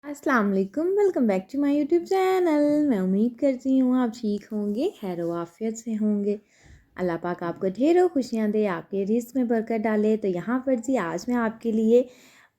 अस्सलाम वालेकुम, welcome back to my YouTube channel. मैं उम्मीद करती हूँ आप ठीक होंगे, खैर आफियत से होंगे। अल्लाह पाक आपको ढेरों खुशियाँ दे, आपके रिस्क में बरकत डाले। तो यहाँ पर जी आज मैं आपके लिए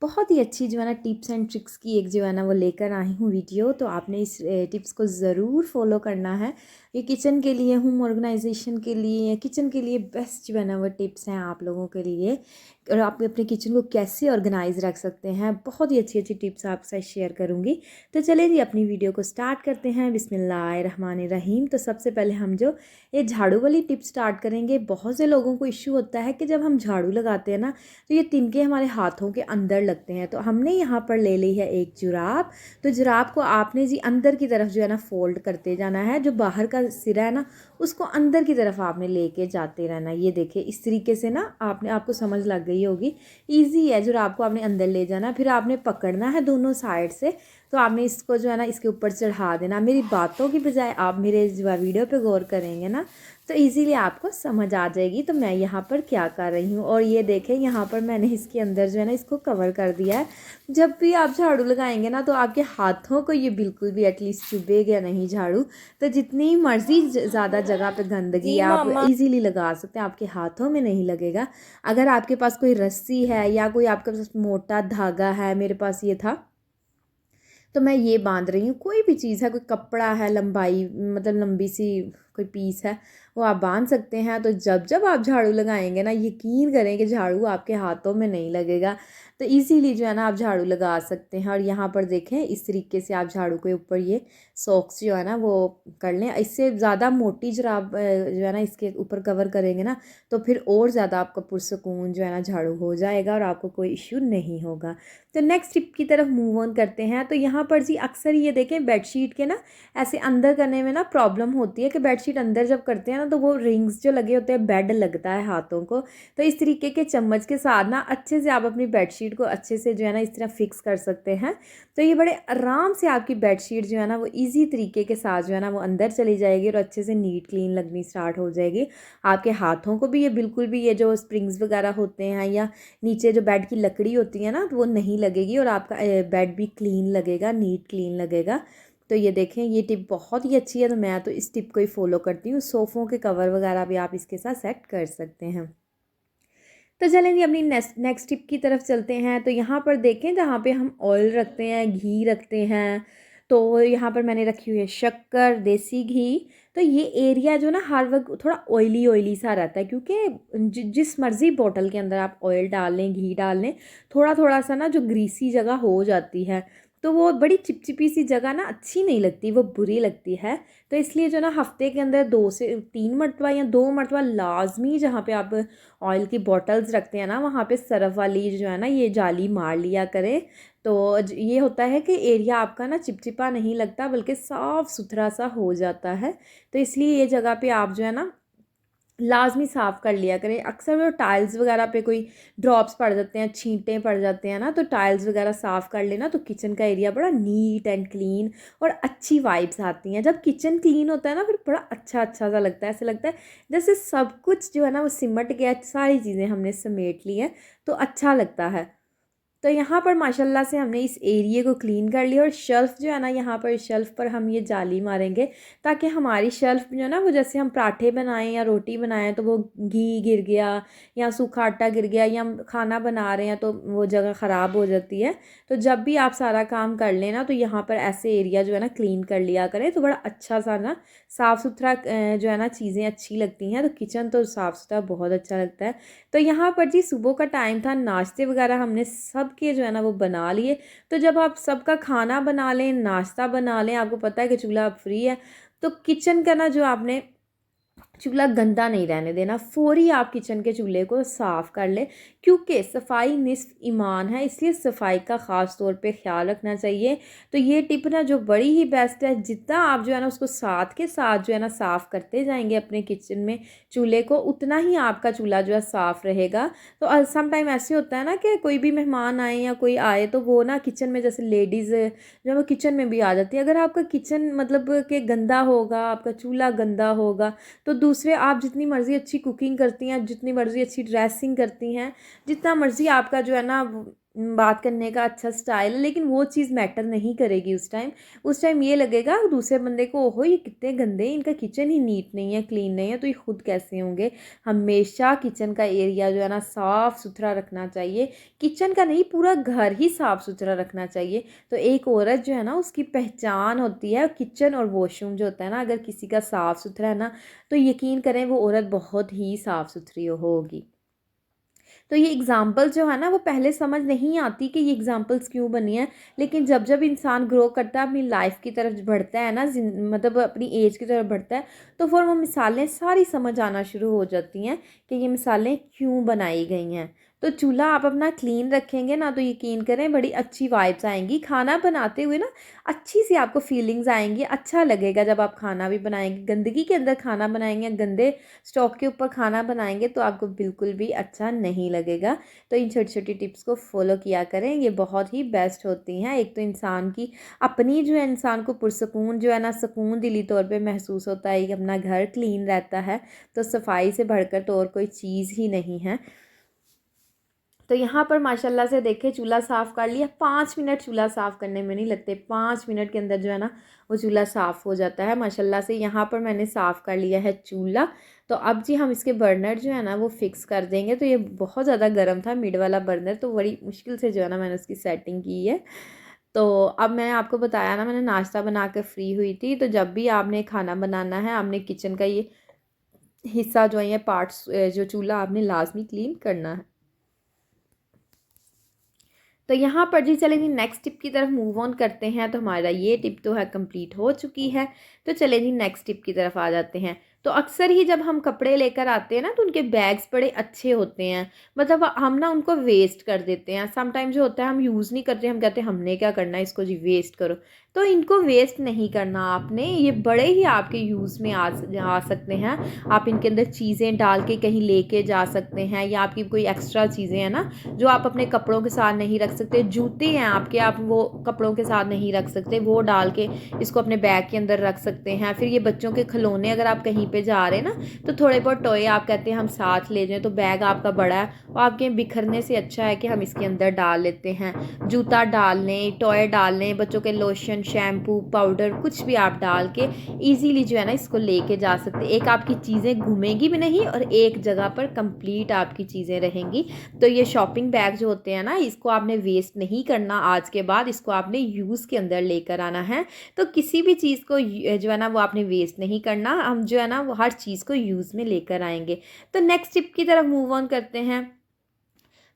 बहुत ही अच्छी जो है ना टिप्स एंड ट्रिक्स की एक जो है ना वो लेकर आई हूँ वीडियो। तो आपने इस टिप्स को ज़रूर फॉलो करना है। ये किचन के लिए, होम ऑर्गेनाइजेशन के लिए, किचन के लिए बेस्ट जो है ना वो टिप्स हैं आप लोगों के लिए। और आप अपने किचन को कैसे ऑर्गेनाइज रख सकते हैं, बहुत ही अच्छी अच्छी टिप्स आपके साथ शेयर करूँगी। तो चलिए जी अपनी वीडियो को स्टार्ट करते हैं। बिस्मिल्लाहिर्रहमानिर्रहीम। तो सबसे पहले हम जो ये झाड़ू वाली टिप स्टार्ट करेंगे। बहुत से लोगों को इश्यू होता है कि जब हम झाड़ू लगाते हैं ना तो ये तिनके हमारे हाथों के अंदर लगते हैं। तो हमने यहाँ पर ले ली है एक जुराब। तो जुराब को आपने जी अंदर की तरफ जो है ना फोल्ड करते जाना है। जो बाहर का सिरा है ना उसको अंदर की तरफ आपने लेके जाते रहना। ये देखिए इस तरीके से ना आपको समझ लग गई होगी। ईजी है, जुराब को आपने अंदर ले जाना, फिर आपने पकड़ना है दोनों साइड से। तो आपने इसको जो है ना इसके ऊपर चढ़ा देना। मेरी बातों की बजाय आप मेरे वीडियो पे गौर करेंगे ना तो इजीली आपको समझ आ जाएगी। तो मैं यहाँ पर क्या कर रही हूँ, और ये देखें यहाँ पर मैंने इसके अंदर जो है ना इसको कवर कर दिया है। जब भी आप झाड़ू लगाएंगे ना तो आपके हाथों को ये बिल्कुल भी एटलीस्ट चुभेगा नहीं झाड़ू। तो जितनी मर्जी ज़्यादा जगह पे गंदगी जी आप मामा। इजीली लगा सकते हैं, आपके हाथों में नहीं लगेगा। अगर आपके पास कोई रस्सी है या कोई आपके पास मोटा धागा है, मेरे पास ये था तो मैं ये बांध रही हूँ। कोई भी चीज़ है, कोई कपड़ा है, लंबाई मतलब लंबी सी कोई पीस है, वो आप बांध सकते हैं। तो जब जब आप झाड़ू लगाएंगे ना यकीन करें कि झाड़ू आपके हाथों में नहीं लगेगा। तो इजीली जो है ना आप झाड़ू लगा सकते हैं। और यहाँ पर देखें इस तरीके से आप झाड़ू के ऊपर ये सॉक्स जो है ना वो कर लें। इससे ज़्यादा मोटी जुराब जो है ना इसके ऊपर कवर करेंगे ना तो फिर और ज़्यादा आपका पुरसकून जो है ना झाड़ू हो जाएगा और आपको कोई इश्यू नहीं होगा। तो नेक्स्ट टिप की तरफ मूव ऑन करते हैं। तो यहाँ पर जी अक्सर ये देखें बेडशीट के ना ऐसे अंदर करने में ना प्रॉब्लम होती है कि बेडशीट अंदर जब करते हैं ना तो वो रिंग्स जो लगे होते हैं, बेड लगता है हाथों को। तो इस तरीके के चम्मच के साथ ना अच्छे से आप अपनी बेडशीट को अच्छे से जो है ना इस तरह फिक्स कर सकते हैं। तो ये बड़े आराम से आपकी बेडशीट जो है ना वो ईजी तरीके के साथ जो है ना वो अंदर चली जाएगी और अच्छे से नीट क्लीन लगनी स्टार्ट हो जाएगी। आपके हाथों को भी ये बिल्कुल भी ये जो स्प्रिंग्स वगैरह होते हैं या नीचे जो बेड की लकड़ी होती है ना तो वो नहीं लगेगी और आपका बेड भी क्लीन लगेगा, नीट क्लीन लगेगा। तो ये देखें ये टिप बहुत ही अच्छी है। तो मैं तो इस टिप को ही फॉलो करती हूँ। सोफ़ों के कवर वगैरह भी आप इसके साथ सेट कर सकते हैं। तो चलें जी अपनी नेक्स्ट टिप की तरफ चलते हैं। तो यहाँ पर देखें जहाँ पे हम ऑयल रखते हैं, घी रखते हैं, तो यहाँ पर मैंने रखी हुई है शक्कर, देसी घी। तो ये एरिया जो ना हर वक्त थोड़ा ऑयली ऑयली सा रहता है क्योंकि जिस मर्ज़ी बॉटल के अंदर आप ऑयल डाल लें, घी डाल लें, थोड़ा थोड़ा सा ना जो ग्रीसी जगह हो जाती है तो वो बड़ी चिपचिपी सी जगह ना अच्छी नहीं लगती, वो बुरी लगती है। तो इसलिए जो ना हफ्ते के अंदर 2 से 3 मरतबा या 2 मरतबा लाजमी जहाँ पे आप ऑयल की बॉटल्स रखते हैं ना वहाँ पे सरफ वाली जो है ना ये जाली मार लिया करें। तो ये होता है कि एरिया आपका ना चिपचिपा नहीं लगता बल्कि साफ़ सुथरा सा हो जाता है। तो इसलिए ये जगह पे आप जो है ना लाजमी साफ़ कर लिया करें। अक्सर वो टाइल्स वगैरह पे कोई ड्रॉप्स पड़ जाते हैं, छींटें पड़ जाते हैं ना, तो टाइल्स वगैरह साफ़ कर लेना तो किचन का एरिया बड़ा नीट एंड क्लीन और अच्छी वाइब्स आती हैं। जब किचन क्लीन होता है ना फिर बड़ा अच्छा अच्छा सा लगता है। ऐसे लगता है जैसे सब कुछ जो है ना वो सिमट गया, सारी चीज़ें हमने समेट ली हैं, तो अच्छा लगता है। तो यहाँ पर माशाल्लाह से हमने इस एरिए को क्लीन कर लिया। और शेल्फ़ जो है ना यहाँ पर शेल्फ़ पर हम ये जाली मारेंगे ताकि हमारी शेल्फ़ जो है ना वो जैसे हम पराठे बनाएं या रोटी बनाएं तो वो घी गिर गया या सूखा आटा गिर गया या हम खाना बना रहे हैं तो वो जगह ख़राब हो जाती है। तो जब भी आप सारा काम कर लें ना तो यहाँ पर ऐसे एरिया जो है ना क्लीन कर लिया करें तो बड़ा अच्छा सा ना साफ़ सुथरा जो है ना चीज़ें अच्छी लगती हैं। तो किचन तो साफ़ सुथरा बहुत अच्छा लगता है। तो यहाँ पर जी सुबह का टाइम था, नाश्ते वगैरह हमने सब के जो है ना वो बना लिए। तो जब आप सबका खाना बना लें, नाश्ता बना लें, आपको पता है कि चूल्हा अब फ्री है, तो किचन का ना जो आपने चूल्हा गंदा नहीं रहने देना। फ़ौरी आप किचन के चूल्हे को साफ़ कर लें क्योंकि सफाई निस्फ़ ईमान है, इसलिए सफाई का ख़ास तौर पे ख्याल रखना चाहिए। तो ये टिप ना जो बड़ी ही बेस्ट है, जितना आप जो है ना उसको साथ के साथ जो है ना साफ़ करते जाएंगे अपने किचन में चूल्हे को, उतना ही आपका चूल्हा जो है साफ़ रहेगा। तो सम टाइम ऐसे होता है ना कि कोई भी मेहमान आए या कोई आए तो वो ना किचन में जैसे लेडीज़ जो है वो किचन में भी आ जाती है। अगर आपका किचन मतलब कि गंदा होगा, आपका चूल्हा गंदा होगा, तो दूसरे आप जितनी मर्ज़ी अच्छी कुकिंग करती हैं, जितनी मर्ज़ी अच्छी ड्रेसिंग करती हैं, जितना मर्ज़ी आपका जो है ना बात करने का अच्छा स्टाइल है, लेकिन वो चीज़ मैटर नहीं करेगी उस टाइम ये लगेगा दूसरे बंदे को, ओहो ये कितने गंदे हैं, इनका किचन ही नीट नहीं है, क्लीन नहीं है, तो ये खुद कैसे होंगे। हमेशा किचन का एरिया जो है ना साफ़ सुथरा रखना चाहिए, किचन का नहीं पूरा घर ही साफ़ सुथरा रखना चाहिए। तो एक औरत जो है ना उसकी पहचान होती है किचन और वॉशरूम जो होता है ना, अगर किसी का साफ़ सुथरा है ना तो यकीन करें वो औरत बहुत ही साफ़ सुथरी होगी। तो ये एग्ज़ाम्पल जो है ना वो पहले समझ नहीं आती कि ये एग्ज़ाम्पल्स क्यों बनी हैं, लेकिन जब जब इंसान ग्रो करता है अपनी लाइफ की तरफ बढ़ता है ना, मतलब अपनी एज की तरफ बढ़ता है, तो फिर वो मिसालें सारी समझ आना शुरू हो जाती हैं कि ये मिसालें क्यों बनाई गई हैं। तो चूल्हा आप अपना क्लीन रखेंगे ना तो यकीन करें बड़ी अच्छी वाइब्स आएंगी खाना बनाते हुए ना, अच्छी सी आपको फीलिंग्स आएंगी, अच्छा लगेगा जब आप खाना भी बनाएंगे। गंदगी के अंदर खाना बनाएंगे, गंदे स्टोव के ऊपर खाना बनाएंगे तो आपको बिल्कुल भी अच्छा नहीं लगेगा। तो इन छोटी छोटी टिप्स को फॉलो किया करें, ये बहुत ही बेस्ट होती हैं। एक तो इंसान की अपनी जो है, इंसान को पुरसकून जो है ना, सुकून दिली तौर पे महसूस होता है कि अपना घर क्लीन रहता है, तो सफाई से बढ़कर तो और कोई चीज़ ही नहीं है। तो यहाँ पर माशाल्लाह से देखें चूल्हा साफ़ कर लिया, 5 मिनट चूल्हा साफ़ करने में नहीं लगते, 5 मिनट के अंदर जो है ना वो चूल्हा साफ़ हो जाता है माशाल्लाह से। यहाँ पर मैंने साफ़ कर लिया है चूल्हा। तो अब जी हम इसके बर्नर जो है ना वो फ़िक्स कर देंगे। तो ये बहुत ज़्यादा गर्म था मिड वाला बर्नर, तो बड़ी मुश्किल से जो है ना मैंने उसकी सेटिंग की है। तो अब मैंने आपको बताया ना, मैंने नाश्ता बना कर फ्री हुई थी। तो जब भी आपने खाना बनाना है, आपने किचन का ये हिस्सा जो है, ये पार्ट्स जो चूल्हा आपने लाजमी क्लीन करना है। तो यहाँ पर जी चलें जी नेक्स्ट टिप की तरफ मूव ऑन करते हैं। तो हमारा ये टिप तो है कंप्लीट हो चुकी है। तो चलें जी नेक्स्ट टिप की तरफ आ जाते हैं। तो अक्सर ही जब हम कपड़े लेकर आते हैं ना तो उनके बैग्स बड़े अच्छे होते हैं, मतलब हम ना उनको वेस्ट कर देते हैं। समटाइम जो होता है हम यूज़ नहीं करते, हम कहते हैं हमने क्या करना है इसको जी, वेस्ट करो। तो इनको वेस्ट नहीं करना आपने, ये बड़े ही आपके यूज़ में आ सकते हैं। आप इनके अंदर चीज़ें डाल के कहीं लेके जा सकते हैं, या आपकी कोई एक्स्ट्रा चीज़ें हैं ना जो आप अपने कपड़ों के साथ नहीं रख सकते, जूते हैं आपके, आप वो कपड़ों के साथ नहीं रख सकते, वो डाल के इसको अपने बैग के अंदर रख सकते हैं। फिर ये बच्चों के खिलौने, अगर आप कहीं पे जा रहे हैं ना तो थोड़े बहुत टॉय आप कहते हैं हम साथ ले जाएं, तो बैग आपका बड़ा है और आपके बिखरने से अच्छा है कि हम इसके अंदर डाल लेते हैं। जूता डाल लें, टॉय डाल लें, बच्चों के लोशन, शैम्पू, पाउडर, कुछ भी आप डाल के ईजीली जो है ना इसको लेके जा सकते। एक आपकी चीज़ें घूमेंगी भी नहीं और एक जगह पर कंप्लीट आपकी चीज़ें रहेंगी। तो ये शॉपिंग बैग जो होते हैं ना, इसको आपने वेस्ट नहीं करना। आज के बाद इसको आपने यूज़ के अंदर लेकर आना है। तो किसी भी चीज़ को जो है ना वो आपने वेस्ट नहीं करना, हम जो है ना वो हर चीज़ को यूज़ में लेकर आएंगे। तो नेक्स्ट टिप की तरफ मूव ऑन करते हैं।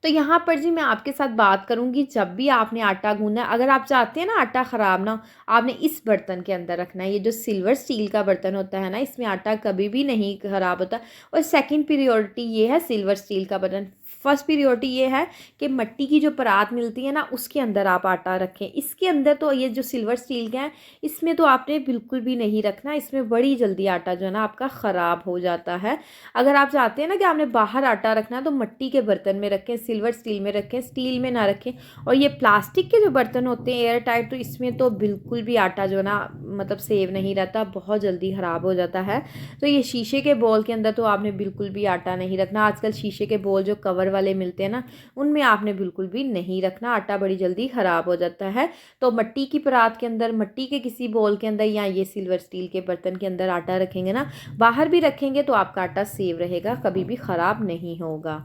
तो यहाँ पर जी मैं आपके साथ बात करूँगी, जब भी आपने आटा गूंदना है, अगर आप चाहते हैं ना आटा ख़राब ना हो, आपने इस बर्तन के अंदर रखना है। ये जो सिल्वर स्टील का बर्तन होता है ना, इसमें आटा कभी भी नहीं ख़राब होता। और सेकंड प्रियोरिटी ये है सिल्वर स्टील का बर्तन। फर्स्ट प्रियोरिटी ये है कि मिट्टी की जो परात मिलती है ना उसके अंदर आप आटा रखें। इसके अंदर तो ये जो सिल्वर स्टील का है इसमें तो आपने बिल्कुल भी नहीं रखना, इसमें बड़ी जल्दी आटा जो है ना आपका ख़राब हो जाता है। अगर आप चाहते हैं ना कि आपने बाहर आटा रखना है तो मिट्टी के बर्तन में रखें, सिल्वर स्टील में रखें, स्टील में ना रखें। और ये प्लास्टिक के जो बर्तन होते हैं एयर टाइट, तो इसमें तो बिल्कुल भी आटा जो है ना मतलब सेव नहीं रहता, बहुत जल्दी ख़राब हो जाता है। तो ये शीशे के बोल के अंदर तो आपने बिल्कुल भी आटा नहीं रखना। आजकल शीशे के बोल जो कवर वाले मिलते हैं ना उनमें आपने बिल्कुल भी नहीं रखना, आटा बड़ी जल्दी ख़राब हो जाता है। तो मिट्टी की परात के अंदर, मिट्टी के किसी बोल के अंदर या ये सिल्वर स्टील के बर्तन के अंदर आटा रखेंगे ना, बाहर भी रखेंगे तो आपका आटा सेव रहेगा, कभी भी ख़राब नहीं होगा।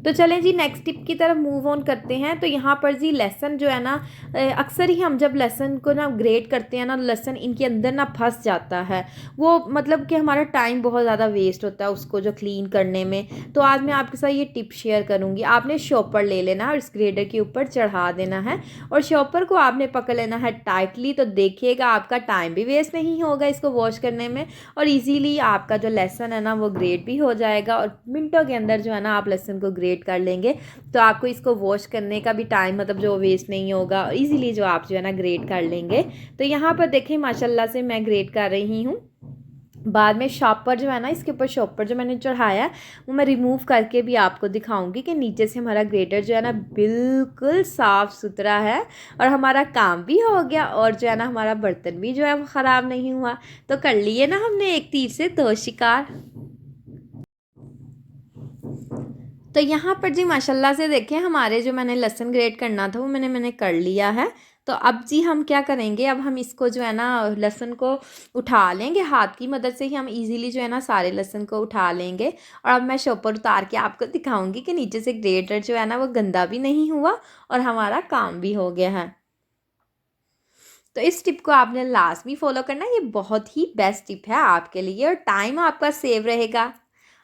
तो चलें जी नेक्स्ट टिप की तरफ मूव ऑन करते हैं। तो यहाँ पर जी लहसुन जो है ना, अक्सर ही हम जब लहसुन को ना ग्रेट करते हैं ना, लहसुन इनके अंदर ना फंस जाता है, वो मतलब कि हमारा टाइम बहुत ज़्यादा वेस्ट होता है उसको जो क्लीन करने में। तो आज मैं आपके साथ ये टिप शेयर करूँगी। आपने शॉपर ले लेना और इस ग्रेडर के ऊपर चढ़ा देना है और शॉपर को आपने पकड़ लेना है टाइटली। तो देखिएगा आपका टाइम भी वेस्ट नहीं होगा इसको वॉश करने में, और इजीली आपका जो लहसुन है ना वो ग्रेट भी हो जाएगा और मिनटों के अंदर जो है ना आप लहसुन को ग्रेट कर लेंगे। तो आपको इसको वॉश करने का भी टाइम मतलब जो वेस्ट नहीं होगा, इजीली जो आप जो है ना ग्रेट कर लेंगे। तो यहाँ पर देखें माशाल्लाह से मैं ग्रेट कर रही हूँ। बाद में शॉपर जो है ना, इसके ऊपर शॉपर जो मैंने चढ़ाया वो मैं रिमूव करके भी आपको दिखाऊंगी कि नीचे से हमारा ग्रेटर जो है ना बिल्कुल साफ़ सुथरा है और हमारा काम भी हो गया और जो है ना हमारा बर्तन भी जो है वो ख़राब नहीं हुआ। तो कर लिए ना हमने एक तीर से दो शिकार। तो यहाँ पर जी माशाल्लाह से देखें हमारे जो मैंने लहसुन ग्रेट करना था वो मैंने कर लिया है। तो अब जी हम क्या करेंगे, अब हम इसको जो है ना लहसुन को उठा लेंगे, हाथ की मदद से ही हम इजीली जो है ना सारे लहसुन को उठा लेंगे। और अब मैं शॉपर उतार के आपको दिखाऊंगी कि नीचे से ग्रेटर जो है ना वो गंदा भी नहीं हुआ और हमारा काम भी हो गया है। तो इस टिप को आपने लाजमी फॉलो करना है, ये बहुत ही बेस्ट टिप है आपके लिए और टाइम आपका सेव रहेगा।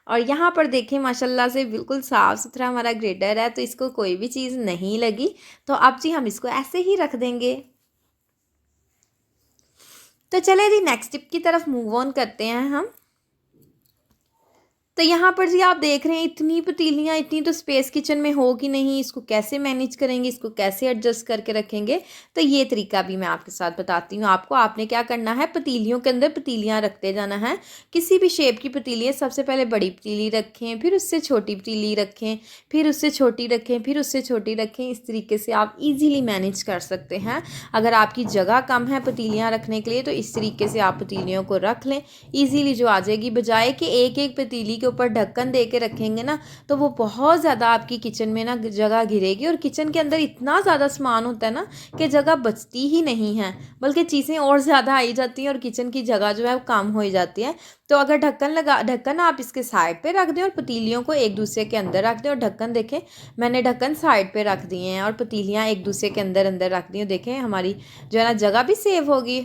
और यहाँ पर देखें माशाल्लाह से बिल्कुल साफ़ सुथरा हमारा ग्रेटर है, तो इसको कोई भी चीज़ नहीं लगी। तो अब जी हम इसको ऐसे ही रख देंगे। तो चले जी नेक्स्ट टिप की तरफ मूव ऑन करते हैं हम। तो यहाँ पर जी आप देख रहे हैं इतनी पतीलियाँ, इतनी तो स्पेस किचन में होगी नहीं, इसको कैसे मैनेज करेंगे, इसको कैसे एडजस्ट करके रखेंगे। तो ये तरीका भी मैं आपके साथ बताती हूँ आपको। आपने क्या करना है, पतीलियों के अंदर पतीलियाँ रखते जाना है। किसी भी शेप की पतीली, सबसे पहले बड़ी पतीली रखें, फिर उससे छोटी पतीली रखें, फिर उससे छोटी रखें, फिर उससे छोटी रखें। इस तरीके से आप ईज़िली मैनेज कर सकते हैं। अगर आपकी जगह कम है पतीलियाँ रखने के लिए तो इस तरीके से आप पतीलियों को रख लें, ईज़िली जो आ जाएगी। बजाय कि एक एक पतीली के ऊपर ढक्कन दे के रखेंगे ना तो वो बहुत ज़्यादा आपकी किचन में ना जगह घिरेगी और किचन के अंदर इतना ज़्यादा सामान होता है ना कि जगह बचती ही नहीं है, बल्कि चीज़ें और ज़्यादा आई जाती हैं और किचन की जगह जो है वो कम हो जाती है। तो अगर ढक्कन आप इसके साइड पे रख दें और पतीलियों को एक दूसरे के अंदर रख दें, और ढक्कन देखें मैंने ढक्कन साइड पे रख दिए हैं और पतीलियाँ एक दूसरे के अंदर अंदर रख दी हैं, देखें हमारी जो है ना जगह भी सेव होगी।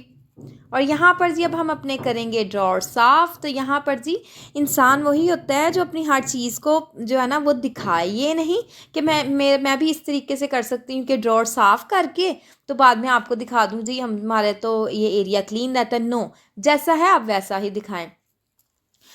और यहाँ पर जी अब हम अपने करेंगे ड्रॉर साफ़। तो यहाँ पर जी इंसान वही होता है जो अपनी हर चीज़ को जो है ना वो दिखाए, ये नहीं कि मैं भी इस तरीके से कर सकती हूँ कि ड्रॉर साफ़ करके तो बाद में आपको दिखा दूँ जी हमारे तो ये एरिया क्लीन रहता है। नो, जैसा है आप वैसा ही दिखाएं।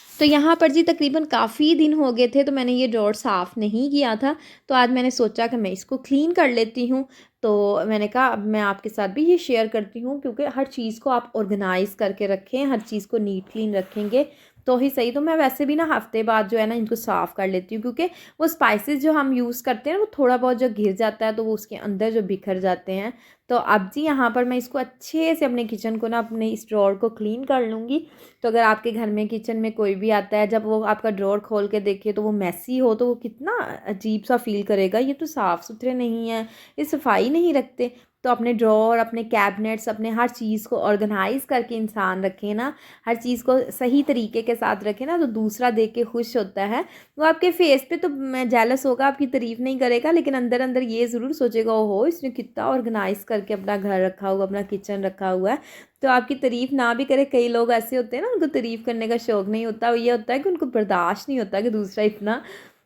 तो यहाँ पर जी तकरीबन काफ़ी दिन हो गए थे तो मैंने ये ड्रॉर साफ़ नहीं किया था, तो आज मैंने सोचा कि मैं इसको क्लीन कर लेती हूँ। तो मैंने कहा अब मैं आपके साथ भी ये शेयर करती हूँ, क्योंकि हर चीज़ को आप ऑर्गेनाइज़ करके रखें, हर चीज़ को नीट क्लीन रखेंगे तो ही सही। तो मैं वैसे भी ना हफ्ते बाद जो है ना इनको साफ़ कर लेती हूँ, क्योंकि वो स्पाइसेस जो हम यूज़ करते हैं वो थोड़ा बहुत जो घिर जाता है तो वो उसके अंदर जो बिखर जाते हैं। तो अब जी यहाँ पर मैं इसको अच्छे से अपने किचन को ना अपने इस ड्रॉर को क्लीन कर लूँगी। तो अगर आपके घर में किचन में कोई भी आता है, जब वो आपका ड्रॉर खोल के देखे तो वो मैसी हो तो वो कितना अजीब सा फील करेगा, ये तो साफ़ सुथरे नहीं है, ये सफाई नहीं रखते। तो अपने ड्रॉर, अपने कैबिनेट्स, अपने हर चीज़ को ऑर्गेनाइज़ करके इंसान रखे ना, हर चीज़ को सही तरीके के साथ रखे ना, तो दूसरा देख के खुश होता है। वो आपके फेस पे तो मैं जेलस होगा, आपकी तारीफ़ नहीं करेगा, लेकिन अंदर अंदर ये ज़रूर सोचेगा ओहो इसने कितना ऑर्गेनाइज़ करके अपना घर रखा हुआ, अपना किचन रखा हुआ है। तो आपकी तारीफ़ ना भी करे, कई लोग ऐसे होते हैं ना उनको तारीफ़ करने का शौक़ नहीं होता, ये होता है कि उनको बर्दाश्त नहीं होता कि दूसरा इतना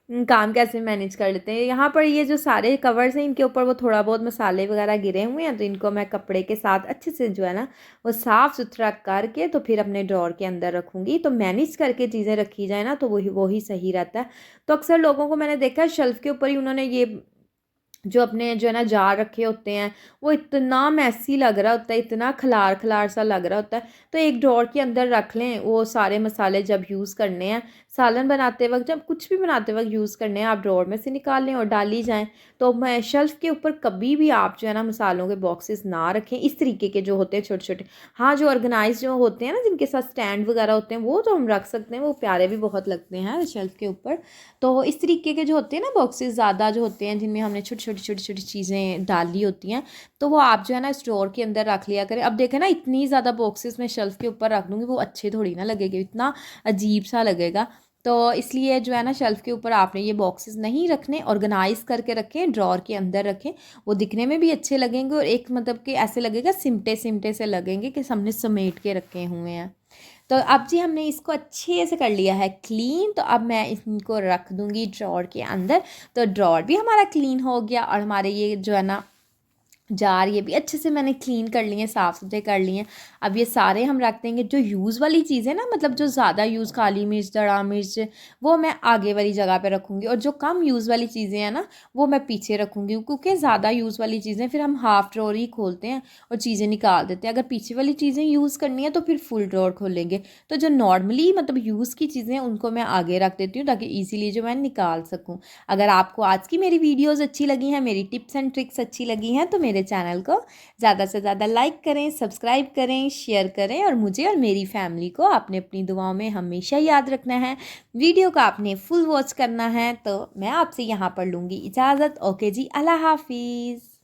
काम कैसे मैनेज कर लेते हैं। यहाँ पर ये जो सारे कवर्स हैं इनके ऊपर वो थोड़ा बहुत मसाले वगैरह गिरे हुए हैं, तो इनको मैं कपड़े के साथ अच्छे से जो है ना वो साफ़ सुथरा करके तो फिर अपने ड्रॉर के अंदर रखूँगी। तो मैनेज करके चीज़ें रखी जाए ना तो वही सही रहता है। तो अक्सर लोगों को मैंने देखा है शेल्फ़ के ऊपर ही उन्होंने ये जो अपने जो है ना जार रखे होते हैं वो इतना मैसी लग रहा होता है, इतना खलार खलार सा लग रहा होता है। तो एक ड्रॉर के अंदर रख लें, वो सारे मसाले जब यूज़ करने हैं, सालन बनाते वक्त, जब कुछ भी बनाते वक्त यूज़ करने हैं, आप ड्रॉर में से निकाल लें और डाल ही जाएँ। तो मैं शेल्फ़ के ऊपर कभी भी आप जो है ना मसालों के बॉक्सेस ना रखें, इस तरीके के जो होते हैं छोटे छोटे। हाँ, जो ऑर्गेनाइज जो होते हैं ना जिनके साथ स्टैंड वगैरह होते हैं वो तो हम रख सकते हैं, वो प्यारे भी बहुत लगते हैं शेल्फ़ के ऊपर। तो इस तरीके के जो होते हैं ना बॉक्सेस ज़्यादा जो होते हैं जिनमें हमने छोटी छोटी चीज़ें डाली होती हैं, तो वो आप जो है ना स्टोर के अंदर रख लिया करें। अब देखें ना इतनी ज़्यादा बॉक्सेस मैं शेल्फ़ के ऊपर रख दूँगी वो अच्छे थोड़ी ना लगेंगे, इतना अजीब सा लगेगा। तो इसलिए जो है ना शेल्फ़ के ऊपर आपने ये बॉक्सेस नहीं रखने, ऑर्गेनाइज़ करके रखें, ड्रॉर के अंदर रखें। वो दिखने में भी अच्छे लगेंगे और एक मतलब कि ऐसे लगेगा सिमटे सिमटे से लगेंगे कि हमने समेट के रखे हुए हैं। तो अब जी हमने इसको अच्छे से कर लिया है क्लीन, तो अब मैं इनको रख दूँगी ड्रॉर के अंदर। तो ड्रॉर भी हमारा क्लीन हो गया और हमारे ये जो है ना जार ये भी अच्छे से मैंने क्लीन कर लिए हैं, साफ़ सुथरे कर लिए हैं। अब ये सारे हम रख देंगे। जो यूज़ वाली चीज़ें ना, मतलब जो ज़्यादा यूज़, काली मिर्च, दड़ा मिर्च, वो मैं आगे वाली जगह पे रखूँगी, और जो कम यूज़ वाली चीज़ें हैं ना वो मैं पीछे रखूँगी, क्योंकि ज़्यादा यूज़ वाली चीज़ें फिर हम हाफ़ ड्रॉर ही खोलते हैं और चीज़ें निकाल देते हैं। अगर पीछे वाली चीज़ें यूज़ करनी है तो फिर फुल ड्रॉर खोलेंगे। तो जो नॉर्मली मतलब यूज़ की चीज़ें हैं उनको मैं आगे रख देती हूँ ताकि ईज़िली जो मैं निकाल सकूँ। अगर आपको आज की मेरी वीडियोज़ अच्छी लगी हैं, मेरी टिप्स एंड ट्रिक्स अच्छी लगी हैं, तो मेरे मेरे चैनल को ज़्यादा से ज़्यादा लाइक करें, सब्सक्राइब करें, शेयर करें और मुझे और मेरी फैमिली को आपने अपनी दुआओं में हमेशा याद रखना है। वीडियो को आपने फुल वॉच करना है। तो मैं आपसे यहाँ पर लूँगी इजाज़त। ओके जी, अल्लाह हाफिज़।